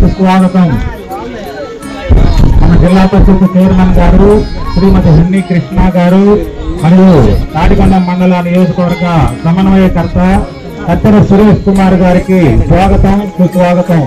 సుస్వాగతం. మన జిల్లా పరిషత్ చైర్మన్ గారు శ్రీమతి హన్ని కృష్ణ గారు మరియు తాడికొండ మండల నియోజకవర్గ సమన్వయకర్త కత్తెర సురేష్ కుమార్ గారికి స్వాగతం సుస్వాగతం.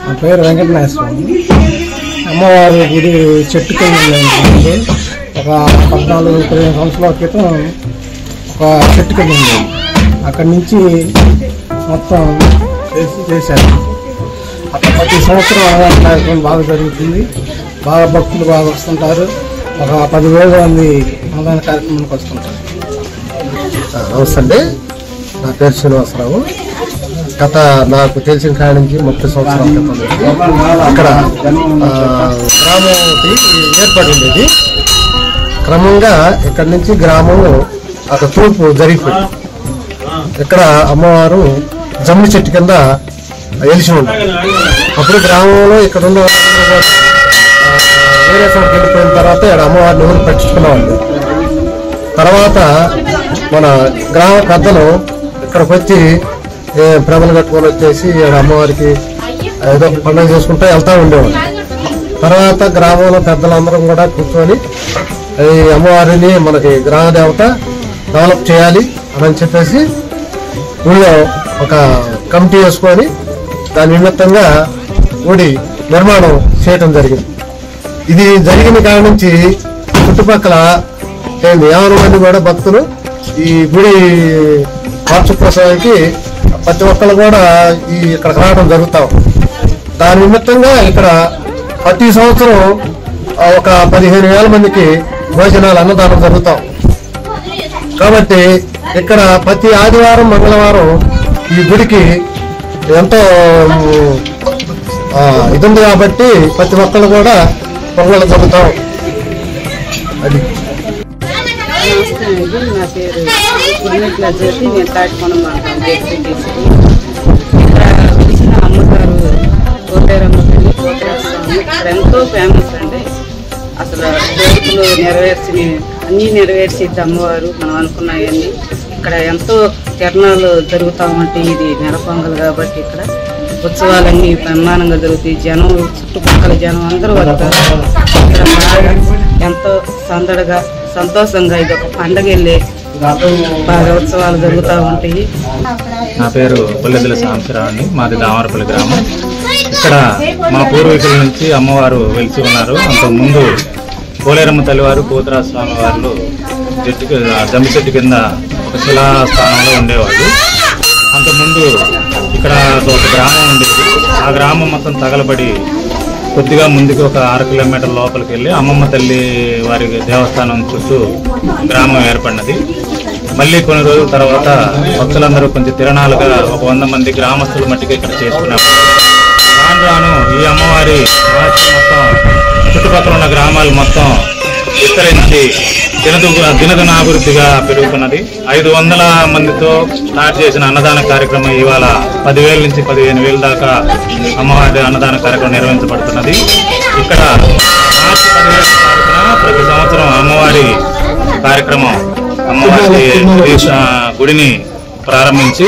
నా పేరు వెంకటనాథ స్వామి. అమ్మవారి గుడి చెట్టు కింద ఒక 14-15 సంవత్సరాల క్రితం ఒక చెట్టు కింద ఉంది. అక్కడి నుంచి మొత్తం చేశారు. అక్కడ ప్రతి సంవత్సరం అన్నదాన కార్యక్రమం బాగా జరుగుతుంది. బాగా భక్తులు బాగా వస్తుంటారు. ఒక 10,000 మంది అన్నదాన కార్యక్రమానికి వస్తుంటారు. నమస్తే అండి, నా పేరు శ్రీనివాసరావు. గత నాకు తెలిసిన కాడి నుంచి 30 సంవత్సరాల క్రితం ఇక్కడ గ్రామం ఏర్పడి ఉండేది. క్రమంగా ఇక్కడి నుంచి గ్రామం అక్కడ తూర్పు జరిగిపోయింది. ఇక్కడ అమ్మవారు జమ్మి చెట్టు కింద వెలిసి ఉంటుంది. అప్పుడు గ్రామంలో ఇక్కడ ఉన్న వాళ్ళందరూ వేరే చోటుకి వెళ్ళిపోయిన తర్వాత ఇక్కడ అమ్మవారిని ఊరు పట్టించుకున్నామండి. తర్వాత మన గ్రామ పెద్దలు ఇక్కడికి వచ్చి ప్రజలు కట్టుకొని వచ్చేసి అమ్మవారికి ఏదో పండుగ చేసుకుంటూ వెళ్తూ ఉండేవాళ్ళు. తర్వాత గ్రామంలో పెద్దలందరం కూడా కూర్చొని ఈ అమ్మవారిని మనకి గ్రామ దేవత డెవలప్ చేయాలి అని చెప్పేసి ఊళ్ళో ఒక కమిటీ వేసుకొని దాని నిమిత్తంగా గుడి నిర్మాణం చేయటం జరిగింది. ఇది జరిగిన కాడి నుంచి చుట్టుపక్కల 50 మంది కూడా భక్తులు ఈ గుడి వార్షికోత్సవానికి ప్రతి ఒక్కరు కూడా ఇక్కడ రావడం జరుగుతాం. దాని నిమిత్తంగా ఇక్కడ ప్రతి సంవత్సరం ఒక 15,000 మందికి భోజనాలు అన్నదానం జరుగుతాం. కాబట్టి ఇక్కడ ప్రతి ఆదివారం మంగళవారం ఈ గుడికి ఎంతో ఇది ఉంది కాబట్టి ప్రతి ఒక్కరు కూడా పొంగళ్ళు జరుగుతాం. అది నా పేరు పుణ్యట్ల జ్యోతి. నేను తాటికొండ మాట్లాడాను. ఇక్కడ వచ్చిన అమ్మగారు కోటేరమ్మ తల్లి కోటేరస్వామి ఇక్కడ ఎంతో ఫేమస్ అండి. అసలు కోరికలు అన్నీ నెరవేర్చిద్ది అమ్మవారు. మనం అనుకున్నాయన్నీ ఇక్కడ ఎంతో తిరణాలు జరుగుతూ ఉంటాయి. ఇది నెలపొంగలు కాబట్టి ఇక్కడ ఉత్సవాలన్నీ బ్రహ్మాండంగా జరుగుతాయి. జనం చుట్టుపక్కల జనం అందరూ వస్తారు. ఇక్కడ బాగా ఎంతో సందడిగా సంతోషంగా ఇది ఒక పండగ వెళ్ళే బాగా ఉత్సవాలు జరుగుతూ ఉంటాయి. నా పేరు పుల్లెదుల సాంబశివరావు అండి. మాది దామరపల్లి గ్రామం. ఇక్కడ మా పూర్వీకుల నుంచి అమ్మవారు వెలిసి ఉన్నారు. అంతకుముందు పోలేరమ్మ తల్లివారు పోతురాజు స్వామి వారు జమ్మి చెట్టు కింద ఒక శిలాస్థానంలో ఉండేవాళ్ళు. అంతకుముందు ఇక్కడ ఒక గ్రామం ఉండేది. ఆ గ్రామం మొత్తం తగలబడి కొద్దిగా ముందుకు ఒక 6 కిలోమీటర్ల లోపలికి వెళ్ళి అమ్మమ్మ తల్లి వారి దేవస్థానం చుట్టూ గ్రామం ఏర్పడినది. మళ్ళీ కొన్ని రోజుల తర్వాత భక్తులందరూ కొంచెం తిరణాలుగా ఒక 100 మంది గ్రామస్తులు మట్టికి ఇక్కడ చేసుకున్నారు. రాను రాను ఈ అమ్మవారి మహత్యం మొత్తం చుట్టుపక్కల ఉన్న గ్రామాలు మొత్తం విస్తరించి దినదినాభివృద్ధిగా పెరుగుతున్నది. 500 మందితో స్టార్ట్ చేసిన అన్నదాన కార్యక్రమం ఇవాళ 10,000 నుంచి 15,000 దాకా అమ్మవారి అన్నదాన కార్యక్రమం నిర్వహించబడుతున్నది. ఇక్కడ మార్చి 17 తారీఖున ప్రతి సంవత్సరం అమ్మవారి కార్యక్రమం అమ్మవారి గుడిని ప్రారంభించి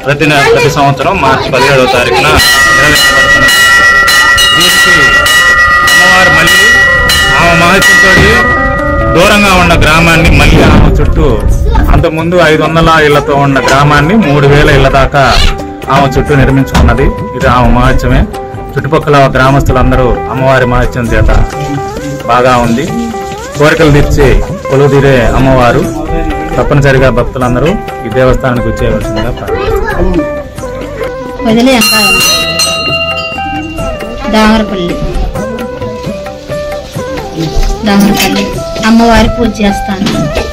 ప్రతి సంవత్సరం మార్చి 17వ తారీఖున నిర్వహించబడుతున్నది. దీనికి అమ్మవారు మళ్ళీ ఆమె మహత్యంతో దూరంగా ఉన్న గ్రామాన్ని మళ్ళీ ఆమె చుట్టూ అంతకుముందు 500 ఇళ్లతో ఉన్న గ్రామాన్ని 3,000 ఇళ్ల దాకా ఆమె చుట్టూ నిర్మించుకున్నది. ఇది ఆమె మహత్యమే. చుట్టుపక్కల గ్రామస్తులందరూ అమ్మవారి మహత్యం చేత బాగా ఉంది. కోరికలు తీర్చి కొలువు తీరే అమ్మవారు. తప్పనిసరిగా భక్తులందరూ ఈ దేవస్థానానికి వచ్చేయవలసిందిగా దామరపల్లి అమ్మవారి పూజ చేస్తాను.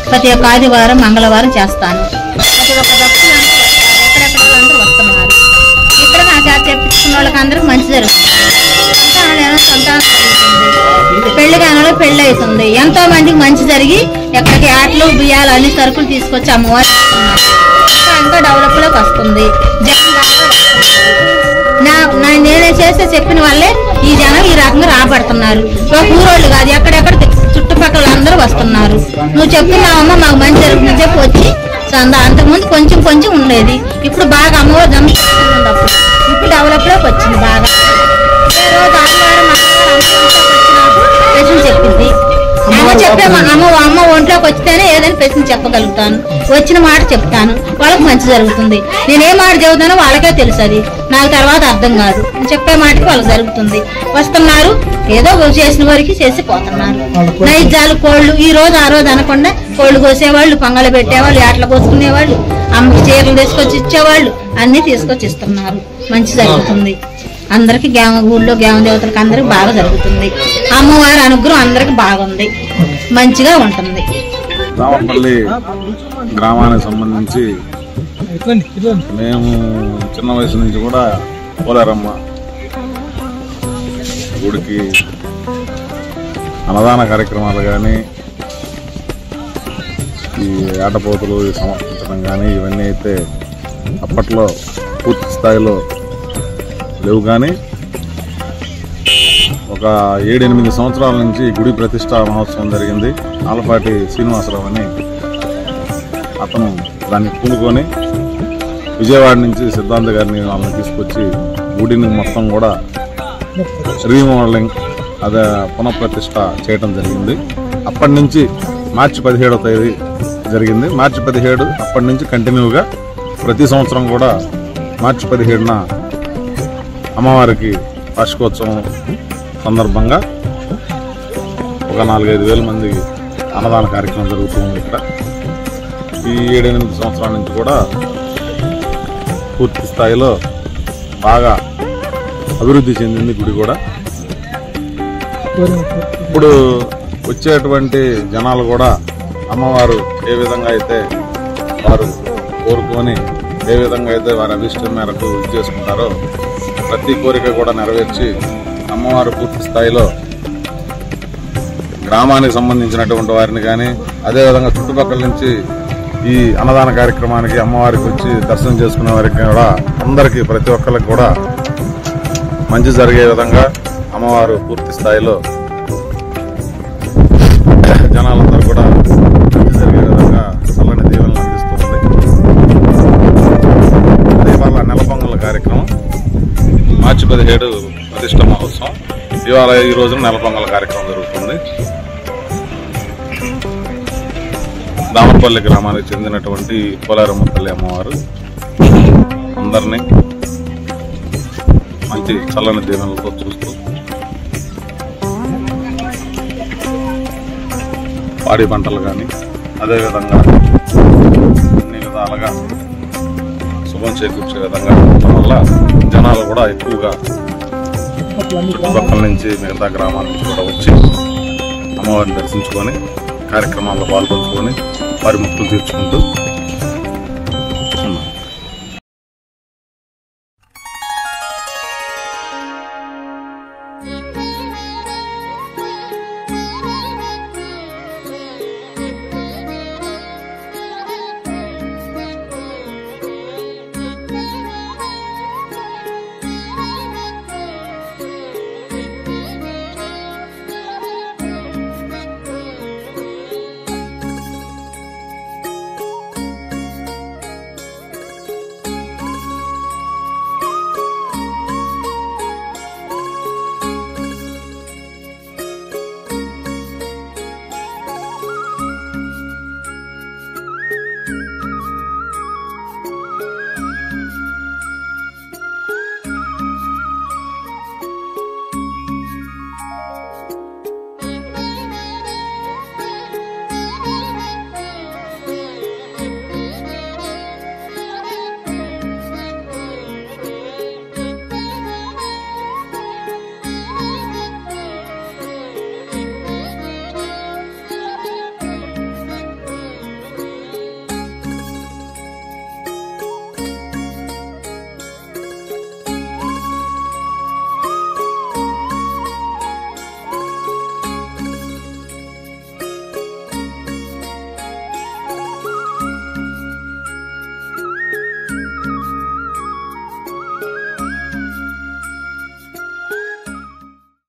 ప్రతి ఒక్క ఆదివారం మంగళవారం చేస్తాను. ప్రతి ఒక్క భక్తులందరూ ఎక్కడెక్కడ అందరూ వస్తున్నారు. ఇక్కడ నాకు చెప్పించుకున్న వాళ్ళకి అందరికి మంచి జరుగుతుంది. సంతానం జరుగుతుంది. పెళ్లి కాని పెళ్లి అవుతుంది. ఎంతో మందికి మంచి జరిగి ఎక్కడికి ఆటలు బియ్యాలు అన్ని సరుకులు తీసుకొచ్చి అమ్మవారు ఇంకా డెవలప్ లోకి వస్తుంది. జనం నేనే చేస్తే చెప్పిన వాళ్ళే ఈ జనం ఈ రకంగా రాబడుతున్నారు. ఒక ఊరోళ్ళు కాదు, ఎక్కడెక్కడ చుట్టుపక్కల అందరూ వస్తున్నారు. నువ్వు చెప్తున్నావమ్మా మాకు మంచి జరుగుతుందని చెప్పి వచ్చి అంతకుముందు కొంచెం కొంచెం ఉండేది. ఇప్పుడు బాగా అమ్మవారు జమ్ముతుంది. అప్పుడు ఇప్పుడు డెవలప్ లోకి వచ్చింది బాగా. రోజు ఆదివారం ప్రశ్న చెప్పింది. చెప్పే అమ్మ ఒంట్లోకి వస్తేనే ఏదైనా ప్రశ్న చెప్పగలుగుతాను. వచ్చిన మాట చెప్తాను. వాళ్ళకి మంచి జరుగుతుంది. నేనే మాట చెబుతానో వాళ్ళకే తెలుసు. అది నాకు తర్వాత అర్థం కాదు. చెప్పే మాటకి వాళ్ళకి జరుగుతుంది. వస్తున్నారు, ఏదో చేసిన వారికి చేసి పోతున్నారు. నైజాలు కోళ్ళు ఈ రోజు ఆ రోజు అనకుండా కోళ్ళు కోసేవాళ్ళు, పొంగలు పెట్టేవాళ్ళు, ఏటలు కోసుకునేవాళ్ళు, అమ్మకి చీరలు తీసుకొచ్చి ఇచ్చేవాళ్ళు అన్ని తీసుకొచ్చి ఇస్తున్నారు. మంచి జరుగుతుంది. అందరికి ఊళ్ళో గ్రామ దేవతలకు అందరికి బాగా జరుగుతుంది. అమ్మవారి అనుగ్రహం అందరికి బాగుంది, మంచిగా ఉంటుంది. దామరపల్లి గ్రామానికి సంబంధించి మేము చిన్న వయసు నుంచి కూడా పోలేరమ్మ గుడికి అన్నదాన కార్యక్రమాలు కానీ, ఈ ఆటపోతులు సమర్పించడం కానీ ఇవన్నీ అయితే అప్పట్లో పూర్తి స్థాయిలో లేవు. కానీ ఒక 7-8 సంవత్సరాల నుంచి గుడి ప్రతిష్టా మహోత్సవం జరిగింది. ఆలపాటి శ్రీనివాసరావు అని అతను దాన్ని పూనుకొని విజయవాడ నుంచి సిద్ధాంత గారిని వాళ్ళని తీసుకొచ్చి గుడిని మొత్తం కూడా రీమోడలింగ్ అదే పునఃప్రతిష్ఠ చేయడం జరిగింది. అప్పటి నుంచి మార్చి 17వ తేదీ జరిగింది. మార్చి 17 అప్పటి నుంచి కంటిన్యూగా ప్రతి సంవత్సరం కూడా మార్చి 17న అమ్మవారికి వార్షికోత్సవం సందర్భంగా ఒక 4-5 వేల మంది అన్నదాన కార్యక్రమం జరుగుతుంది. ఇక్కడ ఈ 7-8 సంవత్సరాల నుంచి కూడా పూర్తి స్థాయిలో బాగా అభివృద్ధి చెందింది గుడి కూడా. ఇప్పుడు వచ్చేటువంటి జనాలు కూడా అమ్మవారు ఏ విధంగా అయితే వారు కోరుకొని ఏ విధంగా అయితే వారి అభిష్టం మేరకు ఇది చేసుకుంటారో ప్రతి కోరిక కూడా నెరవేర్చి అమ్మవారు పూర్తి స్థాయిలో గ్రామానికి సంబంధించినటువంటి వారిని కానీ, అదేవిధంగా చుట్టుపక్కల నుంచి ఈ అన్నదాన కార్యక్రమానికి అమ్మవారికి వచ్చి దర్శనం చేసుకునే వారికి కూడా అందరికీ ప్రతి ఒక్కరికి కూడా మంచి జరిగే విధంగా అమ్మవారు పూర్తి స్థాయిలో జనాలందరూ కూడా మంచి జరిగే విధంగా చల్లని దీవెనలు అందిస్తుంది. అదే వాళ్ళ నెలపొంగల కార్యక్రమం మార్చి 17 ప్రతిష్ఠ మహోత్సవం. ఇవాళ ఈ రోజున నెలపొంగల కార్యక్రమం జరుగుతుంది. దామరపల్లి గ్రామానికి చెందినటువంటి పోలేరమ్మ తల్లి అమ్మవారు అందరినీ మంచి చల్లని దీవెనలతో చూస్తూ పాడి పంటలు కానీ అదేవిధంగా అన్ని విధాలుగా శుభం చేకూర్చే విధంగా ఉండటం వల్ల జనాలు కూడా ఎక్కువగా చుట్టుపక్కల నుంచి మిగతా గ్రామాల నుంచి కూడా వచ్చి అమ్మవారిని దర్శించుకొని కార్యక్రమాల్లో పాల్పంచుకొని వారి మొక్కులు తీర్చుకుంటూ